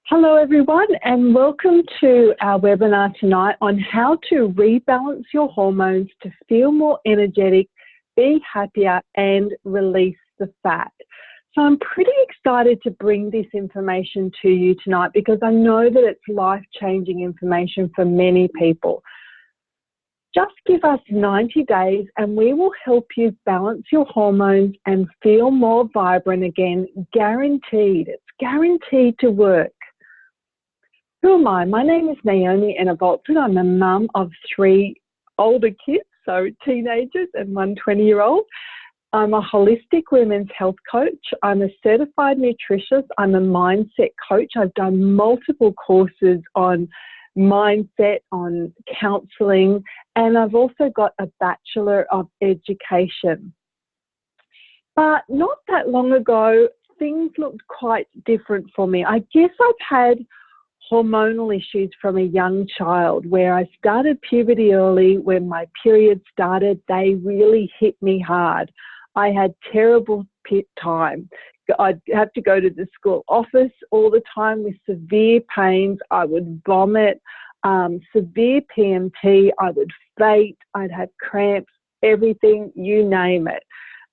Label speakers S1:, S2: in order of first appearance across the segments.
S1: Hello everyone, and welcome to our webinar tonight on how to rebalance your hormones to feel more energetic, be happier and release the fat. So I'm pretty excited to bring this information to you tonight because I know that it's life-changing information for many people. Just give us 90 days and we will help you balance your hormones and feel more vibrant again, guaranteed. It's guaranteed to work. Who am I? My name is Naomi Enevoldson. I'm a mum of 3 older kids, so teenagers and one 20-year-old. I'm a holistic women's health coach. I'm a certified nutritionist. I'm a mindset coach. I've done multiple courses on mindset, on counselling, and I've also got a Bachelor of Education. But not that long ago, things looked quite different for me. I guess I've had hormonal issues from a young child where I started puberty early. When my period started, they really hit me hard. I had terrible time. I'd have to go to the school office all the time with severe pains. I would vomit, severe PMT. I would faint. I'd have cramps, everything, you name it.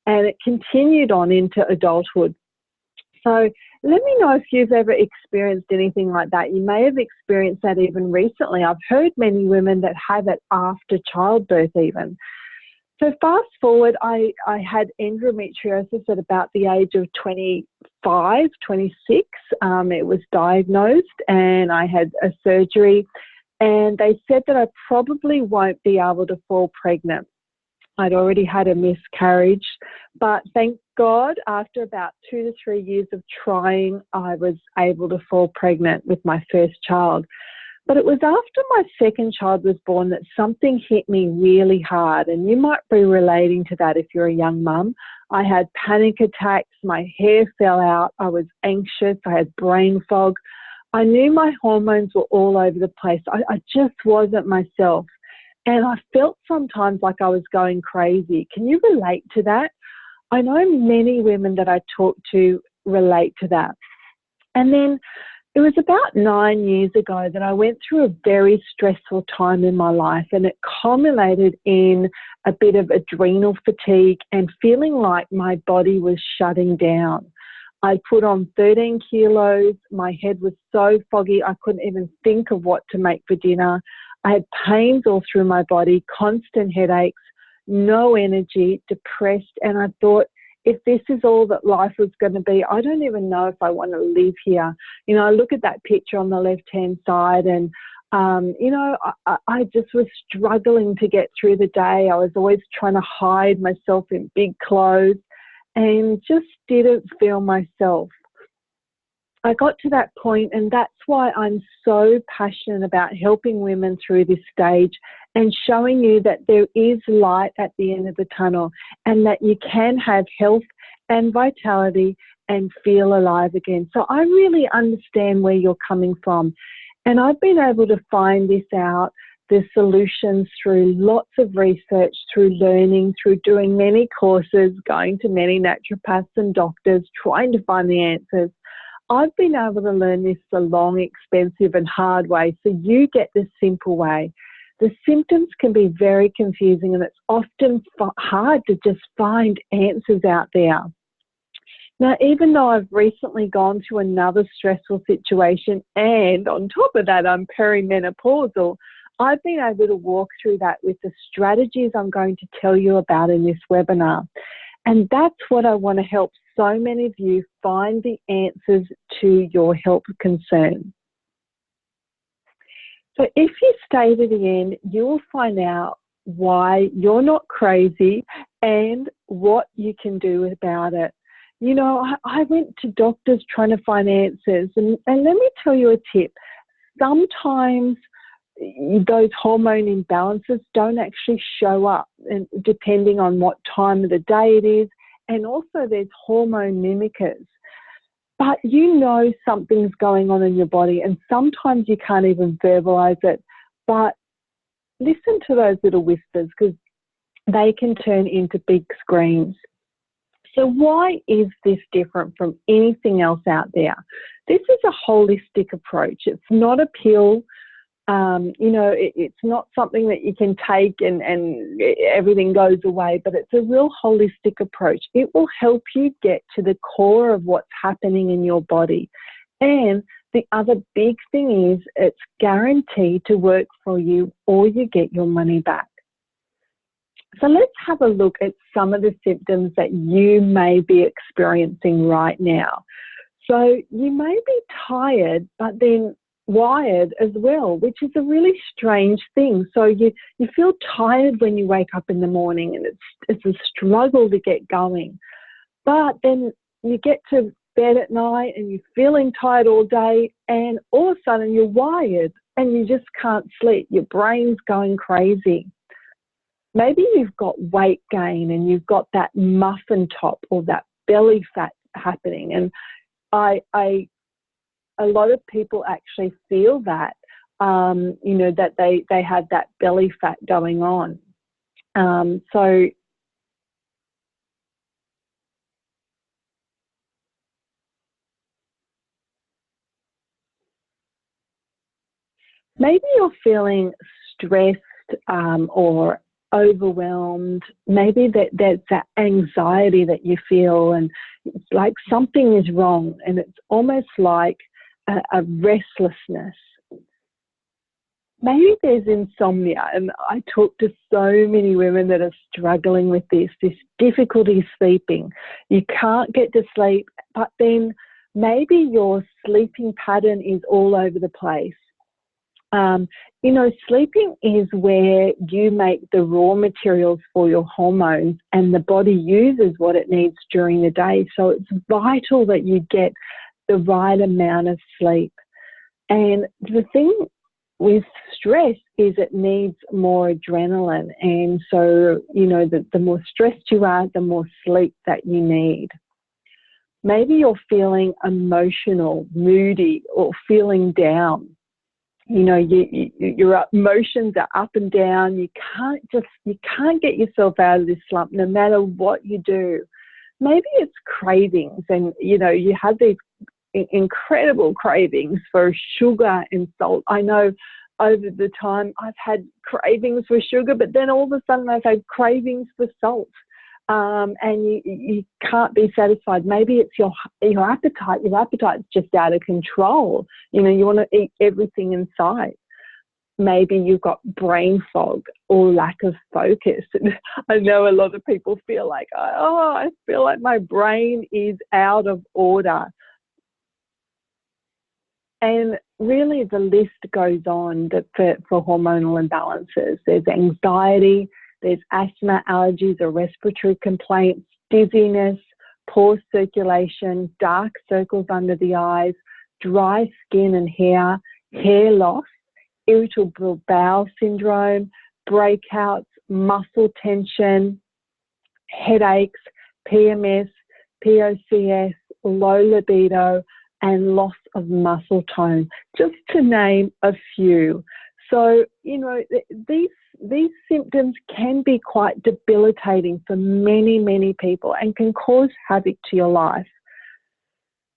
S1: And it continued on into adulthood. So let me know if you've ever experienced anything like that. You may have experienced that even recently. I've heard many women that have it after childbirth even. So fast forward, I had endometriosis at about the age of 25, 26. It was diagnosed and I had a surgery and they said that I probably won't be able to fall pregnant. I'd already had a miscarriage, but thank God, after about 2 to 3 years of trying, I was able to fall pregnant with my first child. But it was after my second child was born that something hit me really hard, and you might be relating to that if you're a young mum. I had panic attacks, my hair fell out, I was anxious, I had brain fog. I knew my hormones were all over the place. I just wasn't myself. And I felt sometimes like I was going crazy. Can you relate to that? I know many women that I talk to relate to that. And then it was about 9 years ago that I went through a very stressful time in my life, and it culminated in a bit of adrenal fatigue and feeling like my body was shutting down. I put on 13 kilos. My head was so foggy I couldn't even think of what to make for dinner. I had pains all through my body, constant headaches, no energy, depressed, and I thought, if this is all that life was going to be, I don't even know if I want to live here. You know, I look at that picture on the left-hand side and, you know, I just was struggling to get through the day. I was always trying to hide myself in big clothes and just didn't feel myself. I got to that point, and that's why I'm so passionate about helping women through this stage and showing you that there is light at the end of the tunnel and that you can have health and vitality and feel alive again. So I really understand where you're coming from, and I've been able to find this out, the solutions, through lots of research, through learning, through doing many courses, going to many naturopaths and doctors, trying to find the answers. I've been able to learn this the long, expensive and hard way, so you get the simple way. The symptoms can be very confusing and it's often hard to just find answers out there. Now, even though I've recently gone through another stressful situation and on top of that I'm perimenopausal, I've been able to walk through that with the strategies I'm going to tell you about in this webinar. And that's what I want to help so many of you find the answers to your health concern. So if you stay to the end, you will find out why you're not crazy and what you can do about it. You know, I went to doctors trying to find answers, and let me tell you a tip. Sometimes those hormone imbalances don't actually show up, and depending on what time of the day it is, and also there's hormone mimickers. But you know something's going on in your body, and sometimes you can't even verbalize it. But listen to those little whispers, because they can turn into big screams. So why is this different from anything else out there? this is a holistic approach. It's not a pill. It's not something that you can take and everything goes away, but it's a real holistic approach. It will help you get to the core of what's happening in your body. And the other big thing is it's guaranteed to work for you or you get your money back. So let's have a look at some of the symptoms that you may be experiencing right now. So you may be tired, but then wired as well, which is a really strange thing. So you feel tired when you wake up in the morning, and it's a struggle to get going. But then you get to bed at night and you're feeling tired all day, and all of a sudden you're wired and you just can't sleep. Your brain's going crazy. Maybe you've got weight gain and you've got that muffin top or that belly fat happening. And a lot of people actually feel that, that they have that belly fat going on. So maybe you're feeling stressed or overwhelmed. Maybe there's that anxiety that you feel, and it's like something is wrong, and it's almost like a restlessness. Maybe there's insomnia, and I talk to so many women that are struggling with this difficulty sleeping. You can't get to sleep, but then maybe your sleeping pattern is all over the place. Sleeping is where you make the raw materials for your hormones, and the body uses what it needs during the day. So it's vital that you get the right amount of sleep. And the thing with stress is it needs more adrenaline. And so, the more stressed you are, the more sleep that you need. Maybe you're feeling emotional, moody, or feeling down. Your emotions are up and down. You can't get yourself out of this slump no matter what you do. Maybe it's cravings, and you have these incredible cravings for sugar and salt. I know over the time I've had cravings for sugar, but then all of a sudden I've had cravings for salt, and you can't be satisfied. Maybe it's your appetite. Your appetite's just out of control. You want to eat everything in sight. Maybe you've got brain fog or lack of focus. And I know a lot of people feel like, I feel like my brain is out of order. And really the list goes on for hormonal imbalances. There's anxiety, there's asthma, allergies or respiratory complaints, dizziness, poor circulation, dark circles under the eyes, dry skin and hair loss, irritable bowel syndrome, breakouts, muscle tension, headaches, PMS, POCS, low libido, and loss of muscle tone, just to name a few. So, these symptoms can be quite debilitating for many, many people and can cause havoc to your life.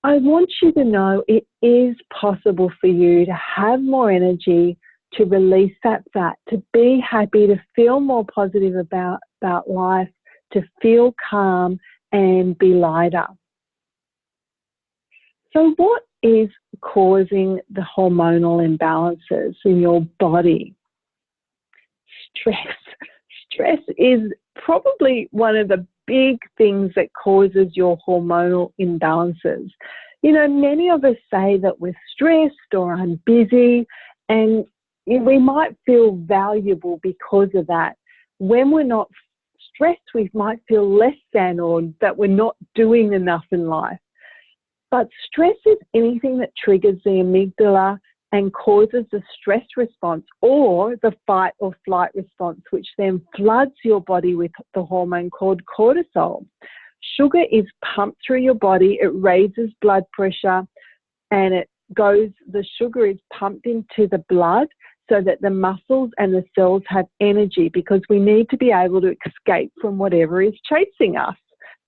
S1: I want you to know it is possible for you to have more energy, to release that fat, to be happy, to feel more positive about life, to feel calm and be lighter. So what is causing the hormonal imbalances in your body? Stress is probably one of the big things that causes your hormonal imbalances. Many of us say that we're stressed or I'm busy, and we might feel valuable because of that. When we're not stressed, we might feel less than, or that we're not doing enough in life. But stress is anything that triggers the amygdala and causes the stress response or the fight or flight response, which then floods your body with the hormone called cortisol. Sugar is pumped through your body, it raises blood pressure, and the sugar is pumped into the blood so that the muscles and the cells have energy, because we need to be able to escape from whatever is chasing us.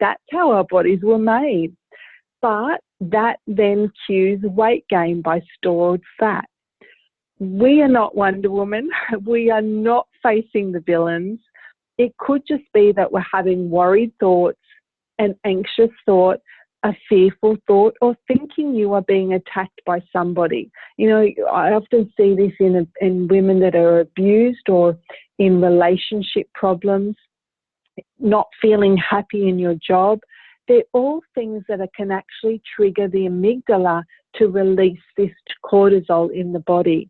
S1: That's how our bodies were made. But That then cues weight gain by stored fat. We are not Wonder Woman. We are not facing the villains. It could just be that we're having worried thoughts, an anxious thought, a fearful thought, or thinking you are being attacked by somebody. You know, I often see this in women that are abused or in relationship problems, not feeling happy in your job. They're all things that can actually trigger the amygdala to release this cortisol in the body.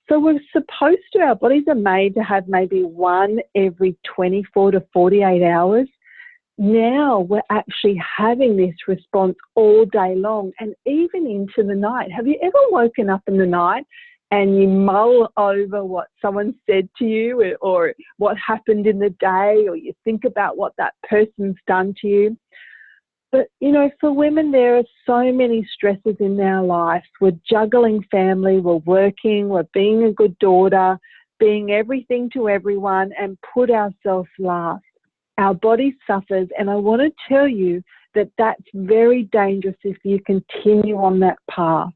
S1: So we're supposed to, our bodies are made to have maybe one every 24 to 48 hours. Now we're actually having this response all day long and even into the night. Have you ever woken up in the night and you mull over what someone said to you or what happened in the day, or you think about what that person's done to you? But, you know, for women, there are so many stresses in our life. We're juggling family, we're working, we're being a good daughter, being everything to everyone, and put ourselves last. Our body suffers, and I want to tell you that that's very dangerous if you continue on that path.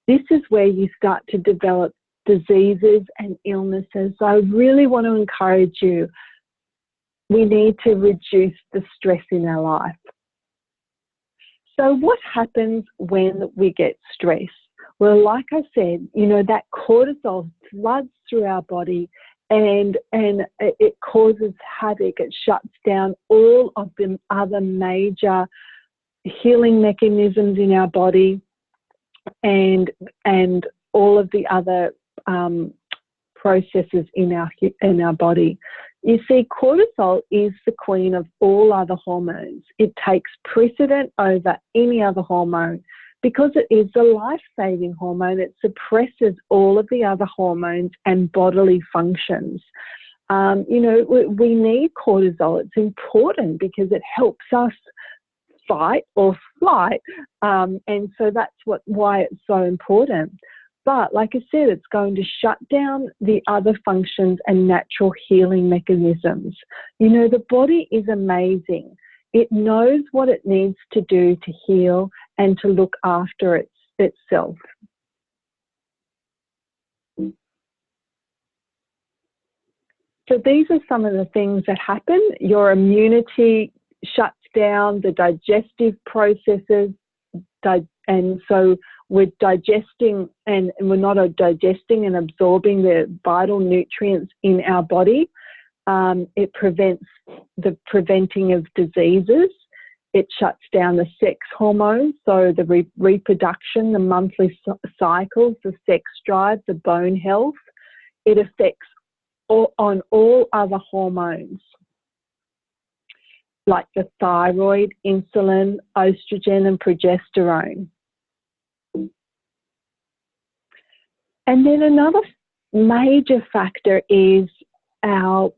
S1: This is where you start to develop diseases and illnesses. So I really want to encourage you, we need to reduce the stress in our life. So what happens when we get stressed? Well, like I said, you know, that cortisol floods through our body and it causes havoc. It shuts down all of the other major healing mechanisms in our body and all of the other processes in our body. You see, cortisol is the queen of all other hormones. It takes precedent over any other hormone because it is the life-saving hormone. It suppresses all of the other hormones and bodily functions. You know, we need cortisol. It's important because it helps us fight or flight, and so that's why it's so important. But like I said, it's going to shut down the other functions and natural healing mechanisms. You know, the body is amazing. It knows what it needs to do to heal and to look after itself. So these are some of the things that happen. Your immunity shuts down, the digestive processes, and so we're digesting and we're not digesting and absorbing the vital nutrients in our body. It prevents the preventing of diseases. It shuts down the sex hormones, so the reproduction, the monthly cycles, the sex drive, the bone health. It affects on all other hormones like the thyroid, insulin, estrogen, and progesterone. And then another major factor is our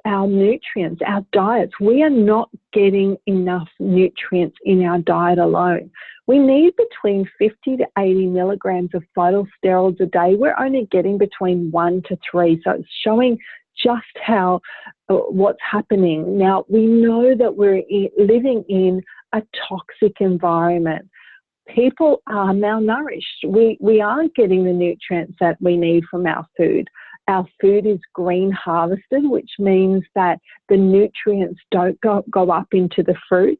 S1: nutrients, our diets. We are not getting enough nutrients in our diet alone. We need between 50 to 80 milligrams of phytosterols a day. We're only getting between 1 to 3. So it's showing just how what's happening. Now, we know that we're living in a toxic environment. People are malnourished. We aren't getting the nutrients that we need from our food. Our food is green harvested, which means that the nutrients don't go up into the fruit.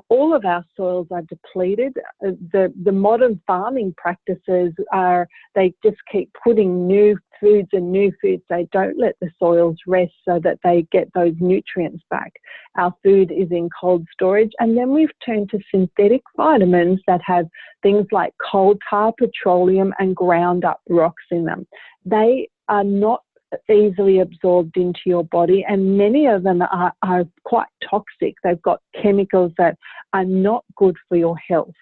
S1: All of our soils are depleted. The modern farming practices are, they just keep putting new foods and new foods. They don't let the soils rest so that they get those nutrients back. Our food is in cold storage, and then we've turned to synthetic vitamins that have things like coal tar, petroleum, and ground up rocks in them. They are not easily absorbed into your body, and many of them are quite toxic. They've got chemicals that are not good for your health.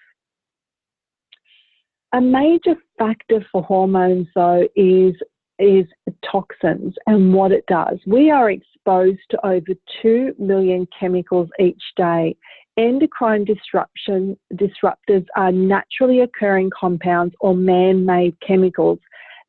S1: A major factor for hormones, though, is toxins and what it does. We are exposed to over 2 million chemicals each day. Endocrine disruptors are naturally occurring compounds or man-made chemicals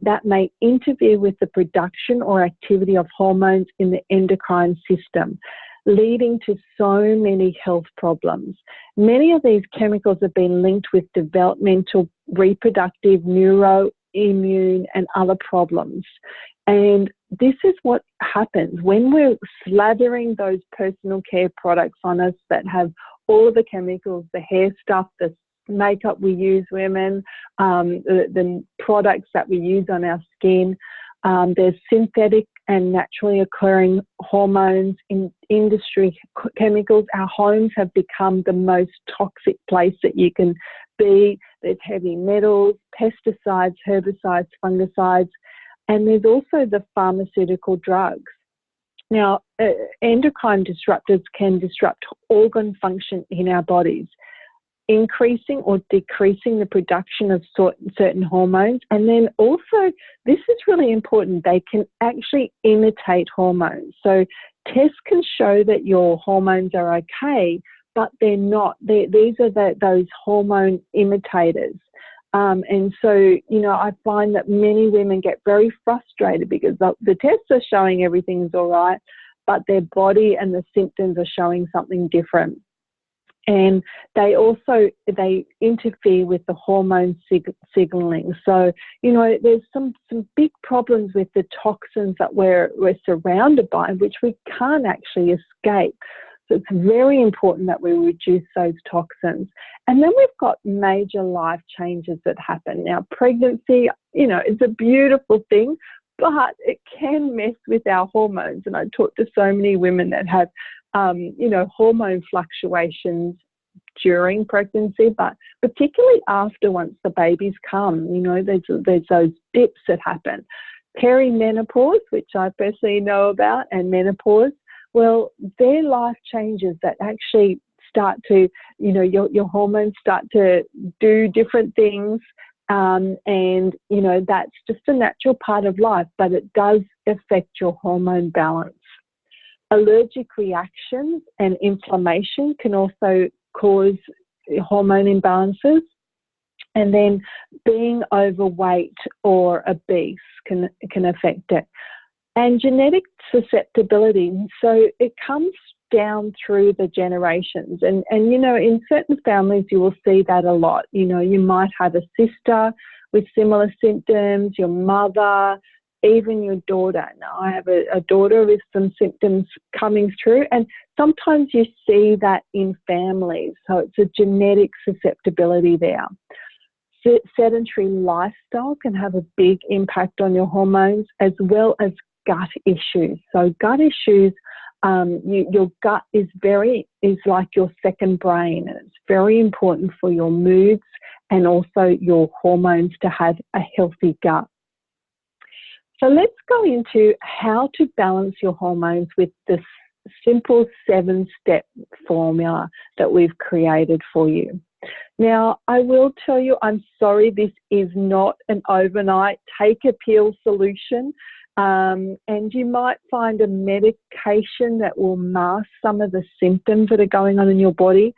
S1: that may interfere with the production or activity of hormones in the endocrine system. leading to so many health problems. Many of these chemicals have been linked with developmental, reproductive, neuroimmune, and other problems. And this is what happens when we're slathering those personal care products on us that have all of the chemicals, the hair stuff, the makeup we use, women, the products that we use on our skin. There's synthetic and naturally occurring hormones, in industry chemicals. Our homes have become the most toxic place that you can be. There's heavy metals, pesticides, herbicides, fungicides, and there's also the pharmaceutical drugs. Now, endocrine disruptors can disrupt organ function in our bodies, increasing or decreasing the production of certain hormones. And then also, this is really important, they can actually imitate hormones. So tests can show that your hormones are okay, but they're not. These are those hormone imitators. And so, you know, I find that many women get very frustrated because the tests are showing everything's all right, but their body and the symptoms are showing something different. And they interfere with the hormone signaling. So, you know, there's some big problems with the toxins that we're surrounded by, which we can't actually escape. So it's very important that we reduce those toxins. And then we've got major life changes that happen. Now, pregnancy, you know, it's a beautiful thing, but it can mess with our hormones. And I talk to so many women that have, you know, hormone fluctuations during pregnancy, but particularly after, once the babies come, you know, there's those dips that happen. Perimenopause, which I personally know about, and menopause, well, they're life changes that actually start to, you know, your hormones start to do different things. And, you know, that's just a natural part of life, but it does affect your hormone balance. Allergic reactions and inflammation can also cause hormone imbalances. And then being overweight or obese can affect it. And genetic susceptibility, so it comes down through the generations. And you know, in certain families, you will see that a lot. You know, you might have a sister with similar symptoms, your mother, even your daughter. Now, I have a daughter with some symptoms coming through, and sometimes you see that in families. So it's a genetic susceptibility there. Sedentary lifestyle can have a big impact on your hormones, as well as gut issues. So gut issues, your gut is like your second brain, and it's very important for your moods and also your hormones to have a healthy gut. So let's go into how to balance your hormones with this simple 7-step formula that we've created for you. Now, I will tell you, I'm sorry, this is not an overnight take a pill solution. And you might find a medication that will mask some of the symptoms that are going on in your body,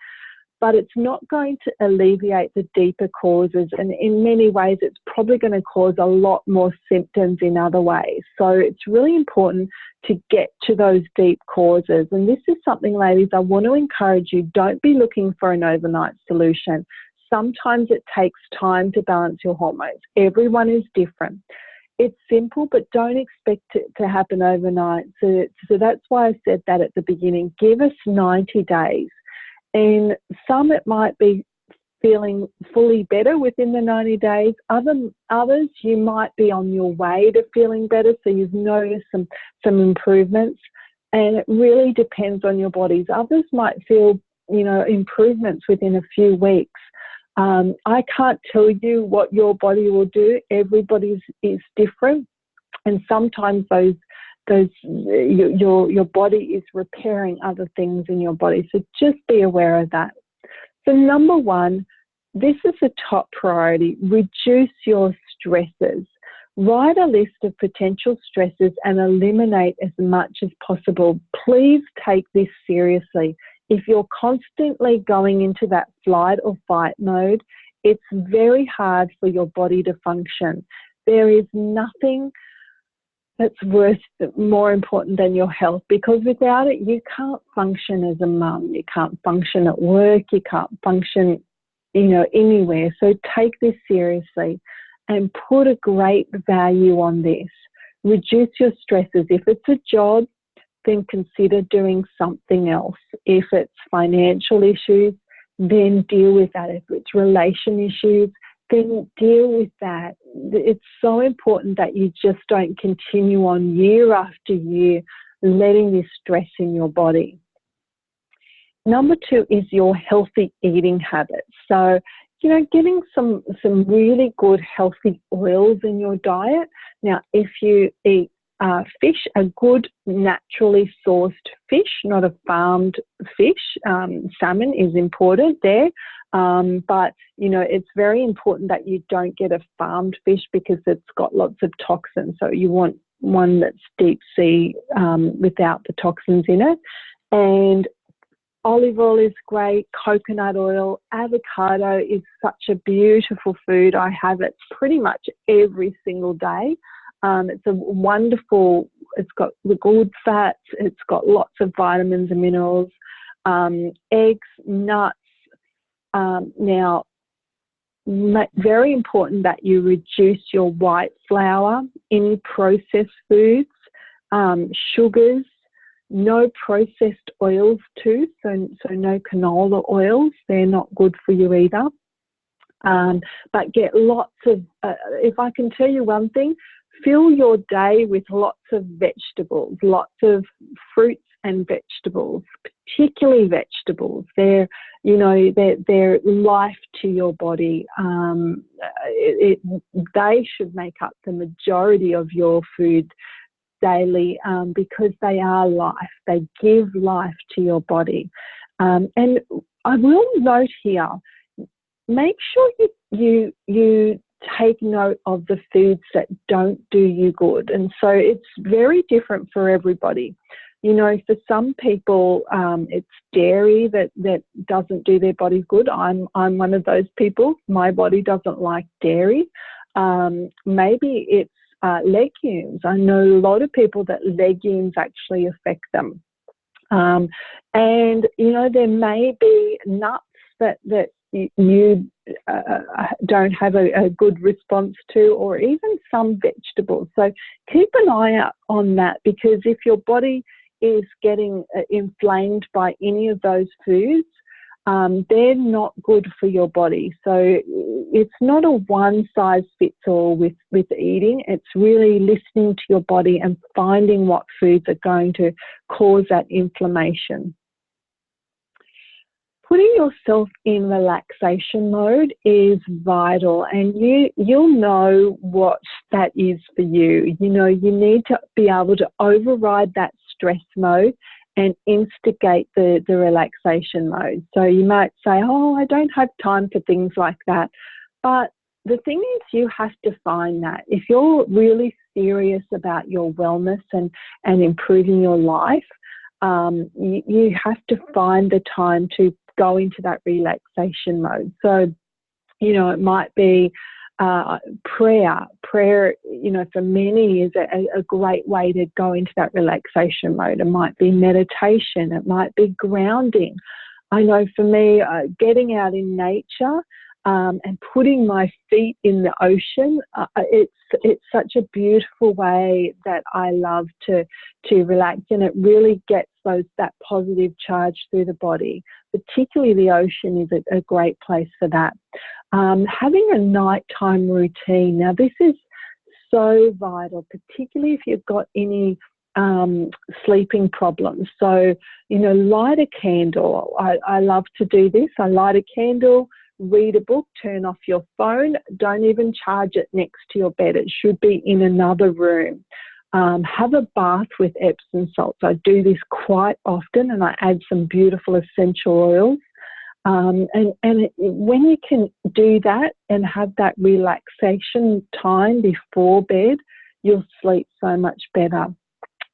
S1: but it's not going to alleviate the deeper causes. And in many ways, it's probably going to cause a lot more symptoms in other ways. So it's really important to get to those deep causes. And this is something, ladies, I want to encourage you, don't be looking for an overnight solution. Sometimes it takes time to balance your hormones. Everyone is different. It's simple, but don't expect it to happen overnight. So that's why I said that at the beginning. Give us 90 days. And some, it might be feeling fully better within the 90 days. Others, you might be on your way to feeling better, so you've noticed some improvements. And it really depends on your bodies. Others might feel, you know, improvements within a few weeks. I can't tell you what your body will do. Everybody's is different, and sometimes your body is repairing other things in your body. So just be aware of that. So number one, this is a top priority. Reduce your stresses. Write a list of potential stresses and eliminate as much as possible. Please take this seriously. If you're constantly going into that flight or fight mode, it's very hard for your body to function. There is nothing that's more important than your health, because without it, you can't function as a mum, you can't function at work, you can't function, anywhere. So take this seriously and put a great value on this. Reduce your stresses. If it's a job, then consider doing something else. If it's financial issues, then deal with that. If it's relation issues, then deal with that. It's so important that you just don't continue on year after year letting this stress in your body. Number 2 is your healthy eating habits. So, getting some really good healthy oils in your diet. Now, if you eat fish, a good naturally sourced fish, not a farmed fish. Salmon is important there. But, it's very important that you don't get a farmed fish because it's got lots of toxins. So you want one that's deep sea without the toxins in it. And olive oil is great, coconut oil, avocado is such a beautiful food. I have it pretty much every single day. It's a wonderful, it's got the good fats, it's got lots of vitamins and minerals, eggs, nuts. Now, very important that you reduce your white flour, any processed foods, sugars, no processed oils too, so no canola oils, they're not good for you either. But get lots of, if I can tell you one thing, fill your day with lots of vegetables, lots of fruits and vegetables, particularly vegetables. They're life to your body. They should make up the majority of your food daily because they are life. They give life to your body. And I will note here, make sure you take note of the foods that don't do you good. And so it's very different for everybody. For some people, it's dairy that doesn't do their body good. I'm one of those people. My body doesn't like dairy. Maybe it's legumes. I know a lot of people that legumes actually affect them. And, there may be nuts that you don't have a good response to, or even some vegetables. So keep an eye out on that, because if your body is getting inflamed by any of those foods, they're not good for your body. So it's not a one-size-fits-all with eating. It's really listening to your body and finding what foods are going to cause that inflammation. Putting yourself in relaxation mode is vital, and you'll know what that is for you. You need to be able to override that stress mode and instigate the relaxation mode. So you might say, oh, I don't have time for things like that. But the thing is, you have to find that. If you're really serious about your wellness and improving your life, you have to find the time to go into that relaxation mode. So, it might be prayer. Prayer, for many is a great way to go into that relaxation mode. It might be meditation. It might be grounding. I know for me, getting out in nature and putting my feet in the ocean, it's such a beautiful way that I love to relax, and it really gets that positive charge through the body. Particularly the ocean is a great place for that. Having a nighttime routine. Now, this is so vital, particularly if you've got any sleeping problems. So, light a candle. I love to do this. I light a candle, read a book, turn off your phone. Don't even charge it next to your bed. It should be in another room. Have a bath with Epsom salts. I do this quite often, and I add some beautiful essential oils. When you can do that and have that relaxation time before bed, you'll sleep so much better.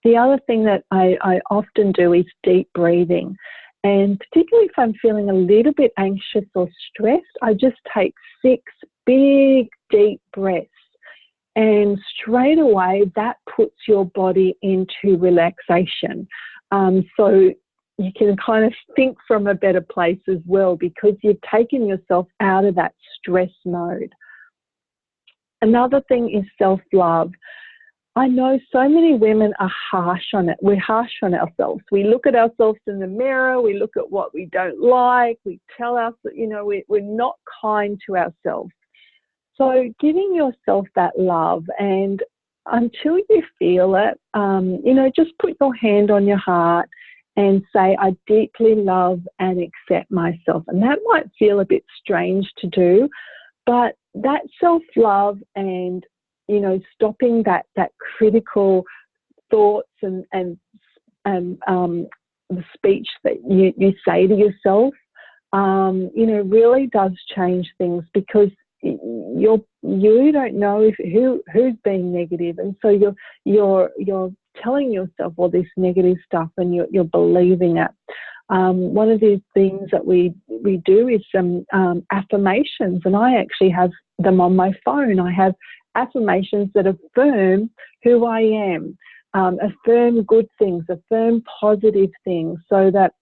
S1: The other thing that I often do is deep breathing. And particularly if I'm feeling a little bit anxious or stressed, I just take 6 big, deep breaths. And straight away, that puts your body into relaxation. So you can kind of think from a better place as well, because you've taken yourself out of that stress mode. Another thing is self-love. I know so many women are harsh on it. We're harsh on ourselves. We look at ourselves in the mirror. We look at what we don't like. We tell ourselves, you know, we're not kind to ourselves. So giving yourself that love, and until you feel it, you know, just put your hand on your heart and say, I deeply love and accept myself. And that might feel a bit strange to do, but that self-love and, you know, stopping that critical thoughts and the speech that you say to yourself, you know, really does change things, because you don't know who's being negative, and so you're telling yourself all this negative stuff, and you're believing it. One of the things that we do is some affirmations, and I actually have them on my phone. I have affirmations that affirm who I am, affirm good things, affirm positive things, so that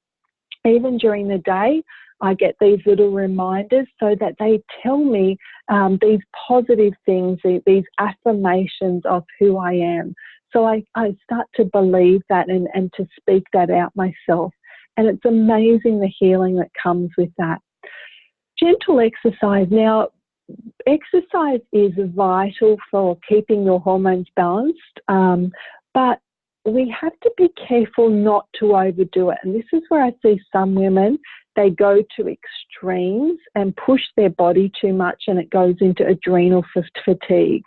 S1: even during the day, I get these little reminders so that they tell me these positive things, these affirmations of who I am. So I start to believe that and to speak that out myself. And it's amazing the healing that comes with that. Gentle exercise. Now, exercise is vital for keeping your hormones balanced, but we have to be careful not to overdo it. And this is where I see some women, they go to extremes and push their body too much, and it goes into adrenal fatigue.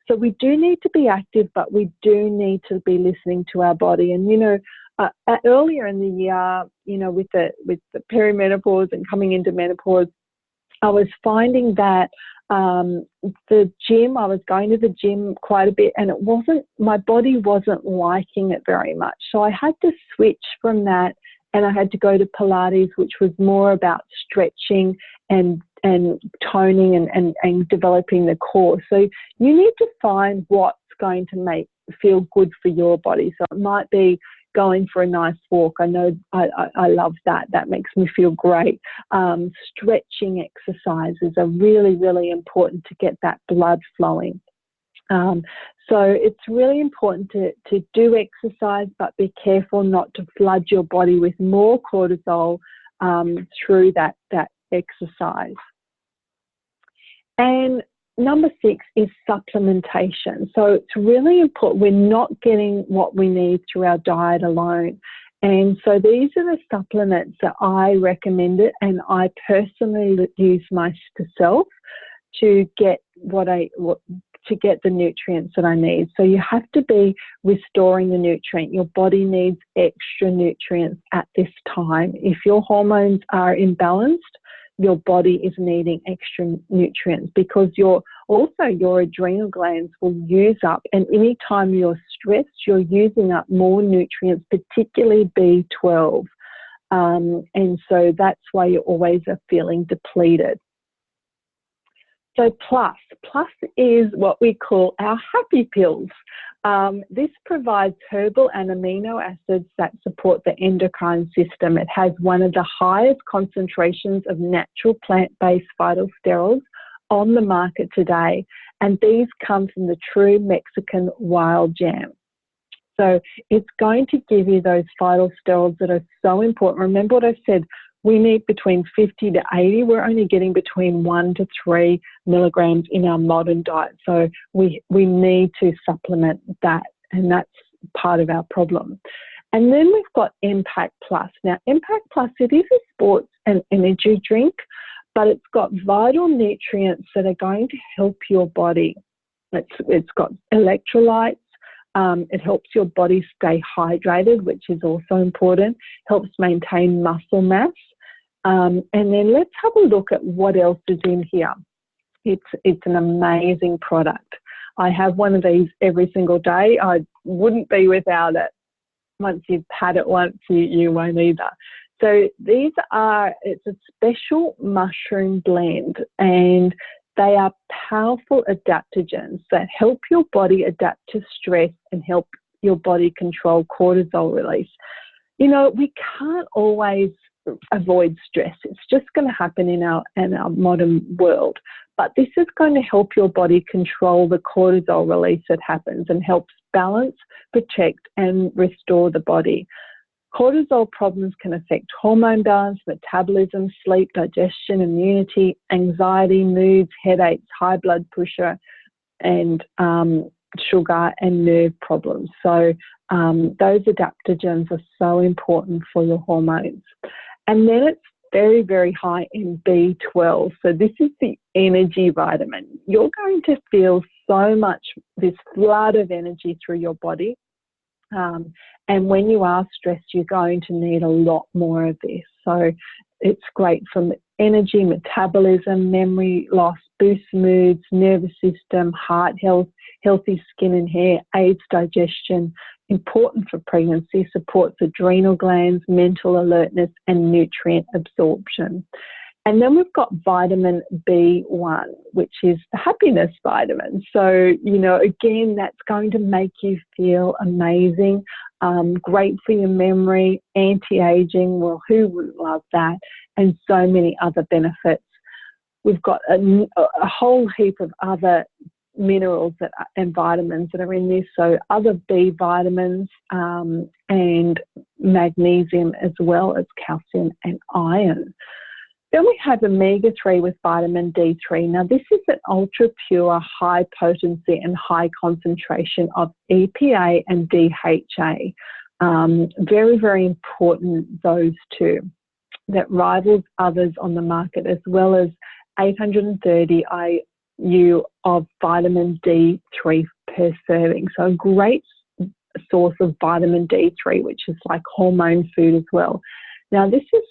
S1: So we do need to be active, but we do need to be listening to our body. And, you know, earlier in the year, you know, with the perimenopause and coming into menopause, I was finding that the gym, I was going to the gym quite a bit, and my body wasn't liking it very much. So I had to switch from that, and I had to go to Pilates, which was more about stretching and toning and developing the core. So you need to find what's going to feel good for your body. So it might be going for a nice walk. I know I love that. That makes me feel great. Stretching exercises are really, really important to get that blood flowing. So it's really important to do exercise, but be careful not to flood your body with more cortisol through that exercise. And number 6 is supplementation. So it's really important. We're not getting what we need through our diet alone. And so these are the supplements that I recommend it, and I personally use myself to get to get the nutrients that I need. So you have to be restoring the nutrient. Your body needs extra nutrients at this time. If your hormones are imbalanced, your body is needing extra nutrients, because your adrenal glands will use up, and anytime you're stressed, you're using up more nutrients, particularly B12. And so that's why you always are feeling depleted. So plus is what we call our happy pills. This provides herbal and amino acids that support the endocrine system. It has one of the highest concentrations of natural plant-based phytosterols on the market today, and these come from the true Mexican wild jam. So it's going to give you those phytosterols that are so important. Remember what I said, we need between 50 to 80. We're only getting between 1 to 3 milligrams in our modern diet. So we need to supplement that, and that's part of our problem. And then we've got Impact Plus. Now, Impact Plus, it is a sports and energy drink, but it's got vital nutrients that are going to help your body. It's got electrolytes. It helps your body stay hydrated, which is also important. Helps maintain muscle mass. And then let's have a look at what else is in here. It's an amazing product. I have one of these every single day. I wouldn't be without it. Once you've had it once, you won't either. So it's a special mushroom blend, and They are powerful adaptogens that help your body adapt to stress and help your body control cortisol release. You know, we can't always avoid stress. It's just going to happen in our modern world. But this is going to help your body control the cortisol release that happens and helps balance, protect, and restore the body. Cortisol problems can affect hormone balance, metabolism, sleep, digestion, immunity, anxiety, moods, headaches, high blood pressure, and sugar and nerve problems. So those adaptogens are so important for your hormones. And then it's very, very high in B12. So this is the energy vitamin. You're going to feel so much, this flood of energy through your body. And when you are stressed, you're going to need a lot more of this. So it's great for energy, metabolism, memory loss, boosts moods, nervous system, heart health, healthy skin and hair, aids digestion, important for pregnancy, supports adrenal glands, mental alertness, and nutrient absorption. And then we've got vitamin B1, which is the happiness vitamin. So, you know, again, that's going to make you feel amazing, great for your memory, anti-aging, well, who wouldn't love that? And so many other benefits. We've got a whole heap of other minerals and vitamins that are in this, so other B vitamins and magnesium, as well as calcium and iron. Then we have omega-3 with vitamin D3. Now, this is an ultra-pure, high potency and high concentration of EPA and DHA. Very, very important, those two, that rivals others on the market, as well as 830 IU of vitamin D3 per serving. So a great source of vitamin D3, which is like hormone food as well. Now, this is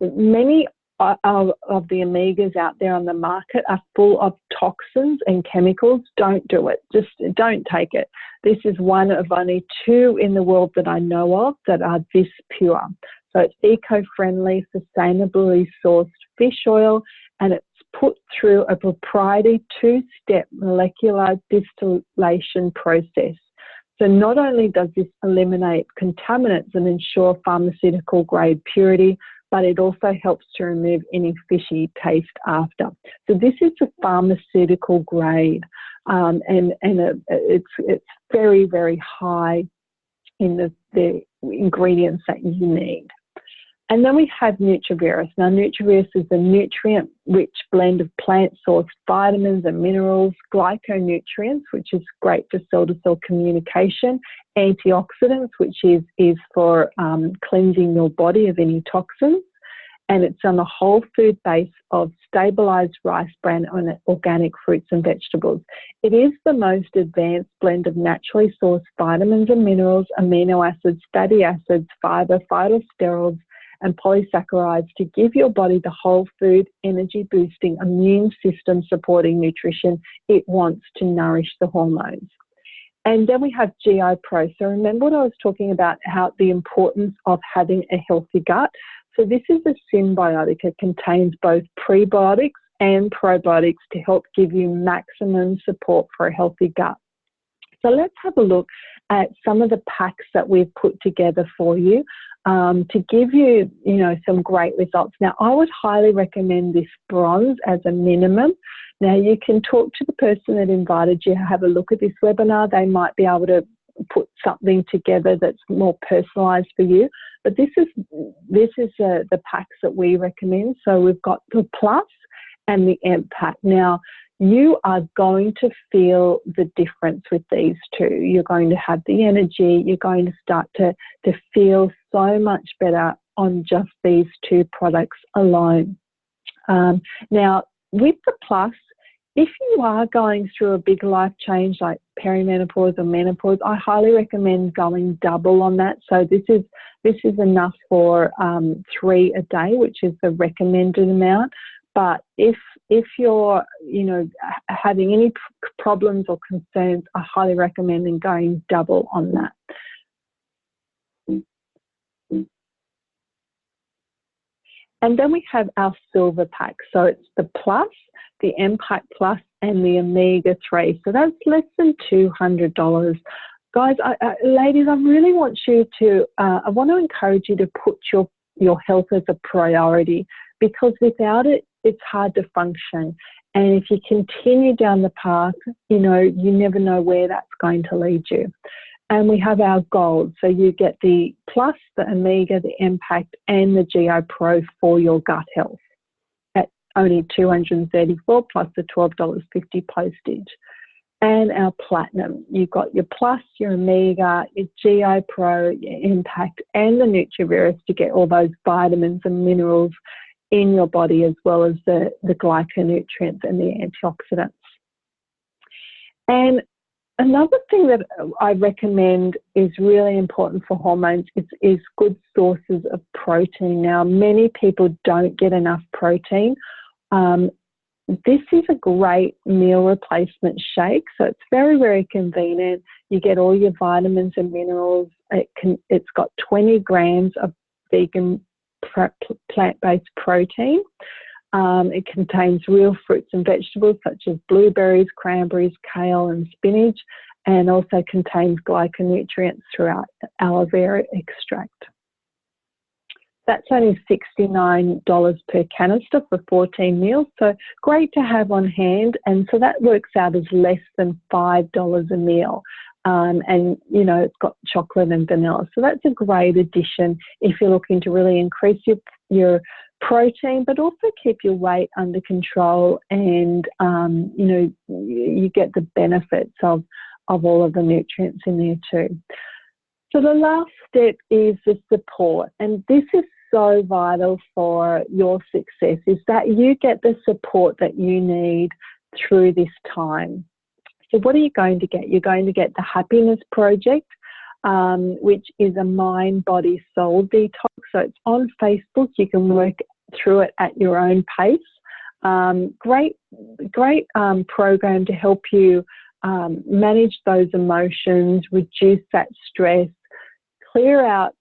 S1: many of the omegas out there on the market are full of toxins and chemicals. Don't do it. Just don't take it. This is one of only two in the world that I know of that are this pure. So it's eco-friendly, sustainably sourced fish oil, and it's put through a proprietary two-step molecular distillation process. So not only does this eliminate contaminants and ensure pharmaceutical grade purity, but it also helps to remove any fishy taste after. So this is a pharmaceutical grade, and it's very, very high in the ingredients that you need. And then we have Treviris. Now, Treviris is a nutrient-rich blend of plant-sourced vitamins and minerals, glyconutrients, which is great for cell-to-cell communication, antioxidants, which is for cleansing your body of any toxins, and it's on a whole food base of stabilized rice bran and organic fruits and vegetables. It is the most advanced blend of naturally sourced vitamins and minerals, amino acids, fatty acids, fiber, phytosterols, and polysaccharides to give your body the whole food, energy boosting, immune system supporting nutrition it wants to nourish the hormones. And then we have GI Pro. So remember what I was talking about, how the importance of having a healthy gut. So this is a symbiotic. It contains both prebiotics and probiotics to help give you maximum support for a healthy gut. So let's have a look at some of the packs that we've put together for you to give you, some great results. Now, I would highly recommend this bronze as a minimum. Now, you can talk to the person that invited you, have a look at this webinar. They might be able to put something together that's more personalised for you. But this is the packs that we recommend. So we've got the Plus and the Amp pack. Now, you are going to feel the difference with these two. You're going to have the energy. You're going to start to feel so much better on just these two products alone. Now, with the Plus, if you are going through a big life change like perimenopause or menopause, I highly recommend going double on that. So this is enough for 3 a day, which is the recommended amount. But if you're, having any problems or concerns, I highly recommend going double on that. And then we have our silver pack. So it's the plus, the Impact Plus, and the Omega-3. So that's less than $200. Guys, ladies, I really want you to, I want to encourage you to put your health as a priority, because without it, it's hard to function. And if you continue down the path, you never know where that's going to lead you. And we have our gold. So you get the Plus, the Omega, the Impact, and the GI Pro for your gut health at only $234 plus the $12.50 postage. And our Platinum, you've got your Plus, your Omega, your GI Pro, your Impact, and the Treviris to get all those vitamins and minerals in your body, as well as the glyconutrients and the antioxidants. And another thing that I recommend is really important for hormones is good sources of protein. Now, many people don't get enough protein. This is a great meal replacement shake, so it's very, very convenient. You get all your vitamins and minerals. It's got 20 grams of vegan plant-based protein. It contains real fruits and vegetables such as blueberries, cranberries, kale, and spinach, and also contains glyconutrients throughout aloe vera extract. That's only $69 per canister for 14 meals, so great to have on hand. And so that works out as less than $5 a meal. And, it's got chocolate and vanilla. So that's a great addition if you're looking to really increase your protein, but also keep your weight under control, and, you get the benefits of all of the nutrients in there too. So the last step is the support, and this is so vital for your success, is that you get the support that you need through this time. So what are you going to get? You're going to get the Happiness Project, which is a mind, body, soul detox. So it's on Facebook. You can work through it at your own pace. Great program to help you manage those emotions, reduce that stress, clear out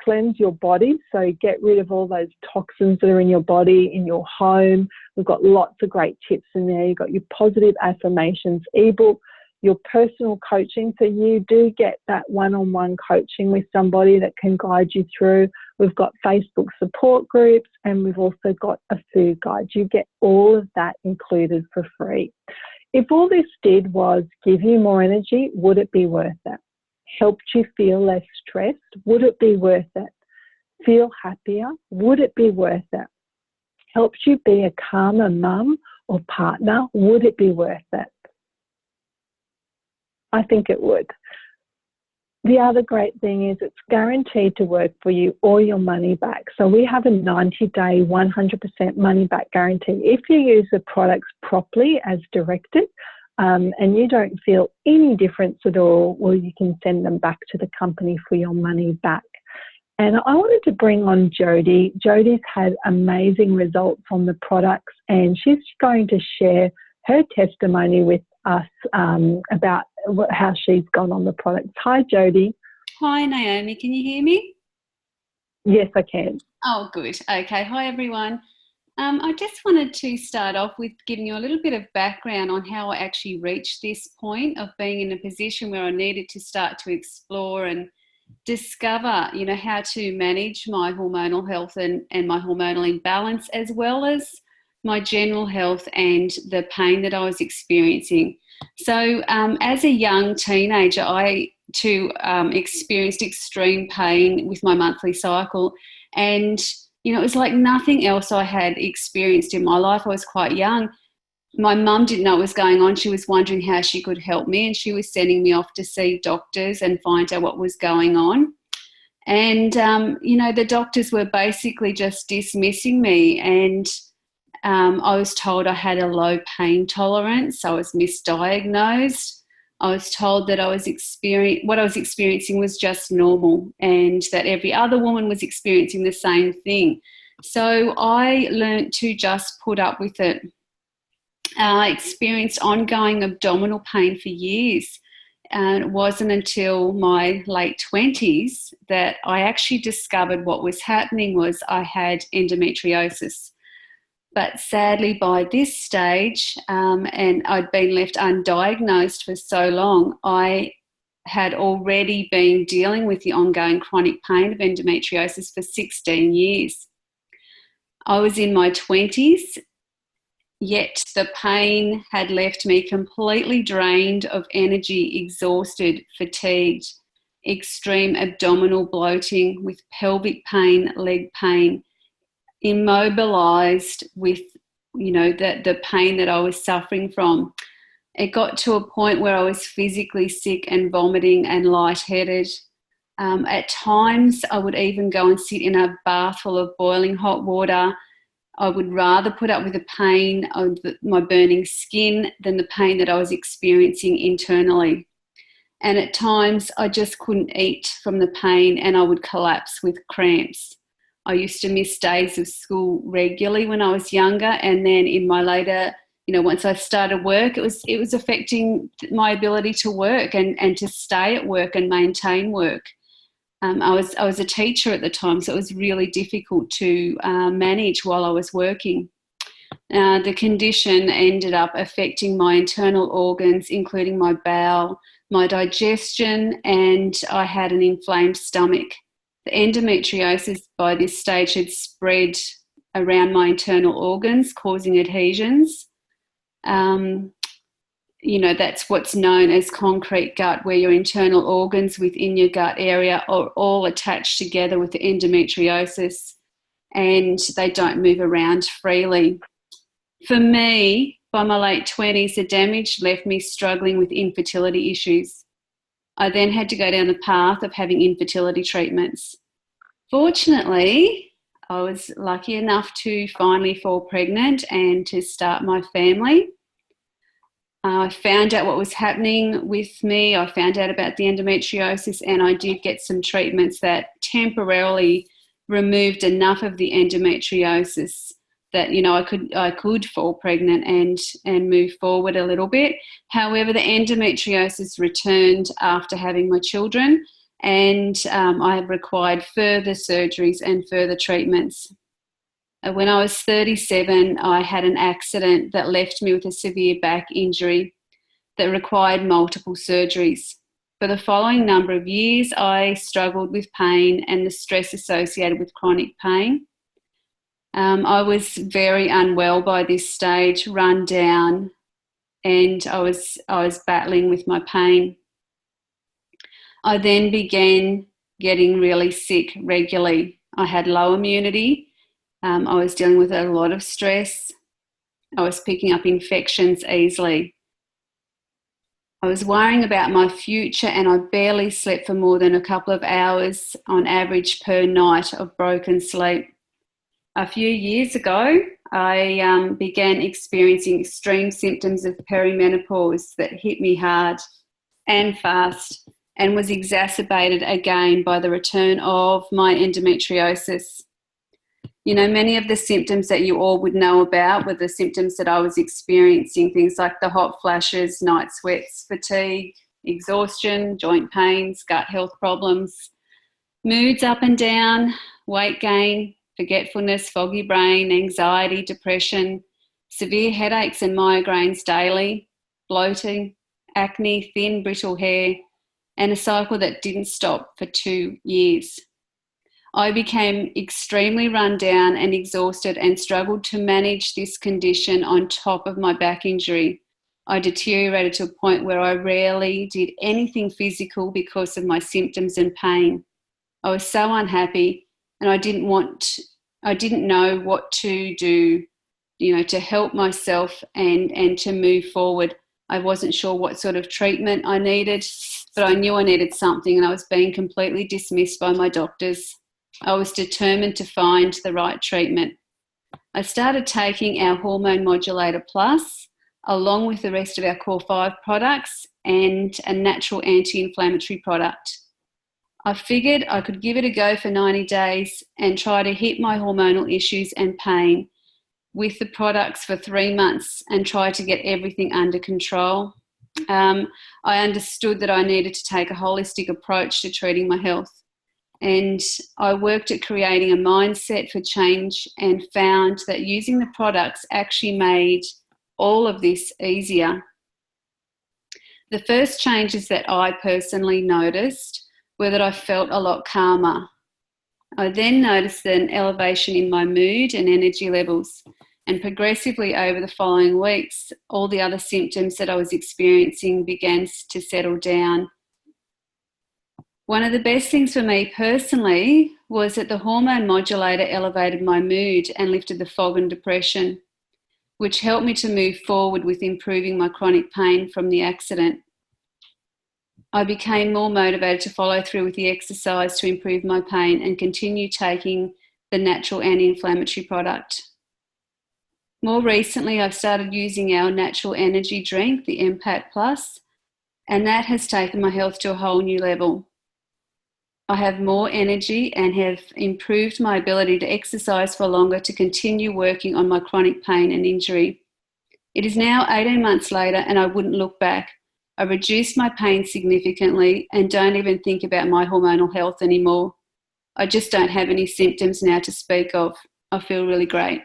S1: cleanse your body, so get rid of all those toxins that are in your body, in your home. We've got lots of great tips in there. You've got your positive affirmations ebook, your personal coaching, so you do get that one-on-one coaching with somebody that can guide you through. We've got Facebook support groups, and we've also got a food guide. You get all of that included for free. If all this did was give you more energy, would it be worth it? Helped you feel less stressed, would it be worth it? Feel happier, would it be worth it? Helped you be a calmer mum or partner, would it be worth it? I think it would. The other great thing is it's guaranteed to work for you or your money back. So we have a 90-day, 100% money back guarantee. If you use the products properly as directed, and you don't feel any difference at all, well, you can send them back to the company for your money back. And I wanted to bring on Jody. Jody's had amazing results on the products, and she's going to share her testimony with us about how she's gone on the products. Hi, Jody.
S2: Hi, Naomi. Can you hear me?
S1: Yes, I can.
S2: Oh, good. Okay. Hi, everyone. I just wanted to start off with giving you a little bit of background on how I actually reached this point of being in a position where I needed to start to explore and discover, how to manage my hormonal health and my hormonal imbalance, as well as my general health and the pain that I was experiencing. So as a young teenager, I too experienced extreme pain with my monthly cycle, and it was like nothing else I had experienced in my life. I was quite young. My mum didn't know what was going on. She was wondering how she could help me, and she was sending me off to see doctors and find out what was going on. And, the doctors were basically just dismissing me, and I was told I had a low pain tolerance. I was misdiagnosed. I was told that what I was experiencing was just normal, and that every other woman was experiencing the same thing. So I learnt to just put up with it. I experienced ongoing abdominal pain for years. And it wasn't until my late 20s that I actually discovered what was happening was I had endometriosis. But sadly, by this stage, and I'd been left undiagnosed for so long, I had already been dealing with the ongoing chronic pain of endometriosis for 16 years. I was in my 20s, yet the pain had left me completely drained of energy, exhausted, fatigued, extreme abdominal bloating with pelvic pain, leg pain, immobilized with, the pain that I was suffering from. It got to a point where I was physically sick and vomiting and lightheaded. At times, I would even go and sit in a bath full of boiling hot water. I would rather put up with the pain of my burning skin than the pain that I was experiencing internally. And at times, I just couldn't eat from the pain and I would collapse with cramps. I used to miss days of school regularly when I was younger, and then in my later, once I started work, it was affecting my ability to work and to stay at work and maintain work. I was a teacher at the time, so it was really difficult to manage while I was working. The condition ended up affecting my internal organs, including my bowel, my digestion, and I had an inflamed stomach. The endometriosis by this stage had spread around my internal organs, causing adhesions. That's what's known as concrete gut, where your internal organs within your gut area are all attached together with the endometriosis and they don't move around freely. For me, by my late 20s, the damage left me struggling with infertility issues. I then had to go down the path of having infertility treatments. Fortunately, I was lucky enough to finally fall pregnant and to start my family. I found out what was happening with me. I found out about the endometriosis, and I did get some treatments that temporarily removed enough of the endometriosis that I could fall pregnant and move forward a little bit. However, the endometriosis returned after having my children, and I have required further surgeries and further treatments. When I was 37, I had an accident that left me with a severe back injury that required multiple surgeries. For the following number of years, I struggled with pain and the stress associated with chronic pain. I was very unwell by this stage, run down, and I was battling with my pain. I then began getting really sick regularly. I had low immunity. I was dealing with a lot of stress. I was picking up infections easily. I was worrying about my future, and I barely slept for more than a couple of hours on average per night of broken sleep. A few years ago, I began experiencing extreme symptoms of perimenopause that hit me hard and fast, and was exacerbated again by the return of my endometriosis. Many of the symptoms that you all would know about were the symptoms that I was experiencing, things like the hot flashes, night sweats, fatigue, exhaustion, joint pains, gut health problems, moods up and down, weight gain, forgetfulness, foggy brain, anxiety, depression, severe headaches and migraines daily, bloating, acne, thin, brittle hair, and a cycle that didn't stop for 2 years. I became extremely run down and exhausted and struggled to manage this condition on top of my back injury. I deteriorated to a point where I rarely did anything physical because of my symptoms and pain. I was so unhappy, and I didn't know what to do, to help myself and to move forward. I wasn't sure what sort of treatment I needed, but I knew I needed something, and I was being completely dismissed by my doctors. I was determined to find the right treatment. I started taking our Hormone Modulator Plus, along with the rest of our Core 5 products and a natural anti-inflammatory product. I figured I could give it a go for 90 days and try to hit my hormonal issues and pain with the products for 3 months and try to get everything under control. I understood that I needed to take a holistic approach to treating my health. And I worked at creating a mindset for change and found that using the products actually made all of this easier. The first changes that I personally noticed were that I felt a lot calmer. I then noticed an elevation in my mood and energy levels, and progressively over the following weeks, all the other symptoms that I was experiencing began to settle down. One of the best things for me personally was that the hormone modulator elevated my mood and lifted the fog and depression, which helped me to move forward with improving my chronic pain from the accident. I became more motivated to follow through with the exercise to improve my pain and continue taking the natural anti-inflammatory product. More recently, I've started using our natural energy drink, the Impact Plus, and that has taken my health to a whole new level. I have more energy and have improved my ability to exercise for longer to continue working on my chronic pain and injury. It is now 18 months later and I wouldn't look back. I reduced my pain significantly and don't even think about my hormonal health anymore. I just don't have any symptoms now to speak of. I feel really great.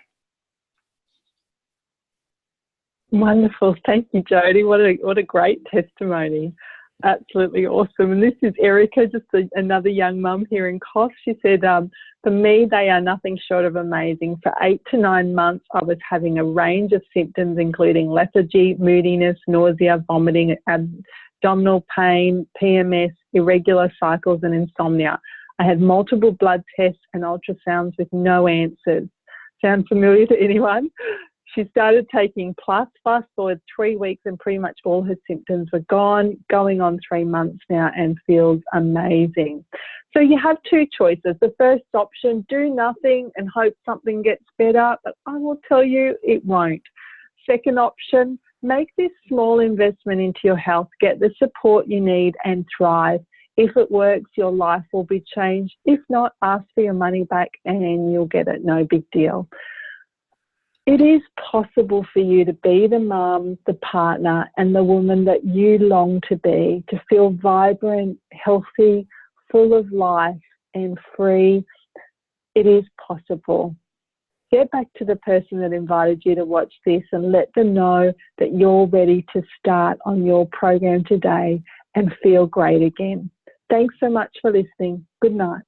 S1: Wonderful. Thank you, Jody. What a great testimony. Absolutely awesome. And this is Erica, just another young mum here in Kos. She said, for me, they are nothing short of amazing. For 8 to 9 months, I was having a range of symptoms, including lethargy, moodiness, nausea, vomiting, abdominal pain, PMS, irregular cycles, and insomnia. I had multiple blood tests and ultrasounds with no answers. Sound familiar to anyone? She started taking Plus, fast forward 3 weeks, and pretty much all her symptoms were gone, going on 3 months now, and feels amazing. So you have two choices. The first option, do nothing and hope something gets better, but I will tell you it won't. Second option, make this small investment into your health, get the support you need and thrive. If it works, your life will be changed. If not, ask for your money back and you'll get it. No big deal. It is possible for you to be the mum, the partner, and the woman that you long to be, to feel vibrant, healthy, full of life and free. It is possible. Get back to the person that invited you to watch this and let them know that you're ready to start on your program today and feel great again. Thanks so much for listening. Good night.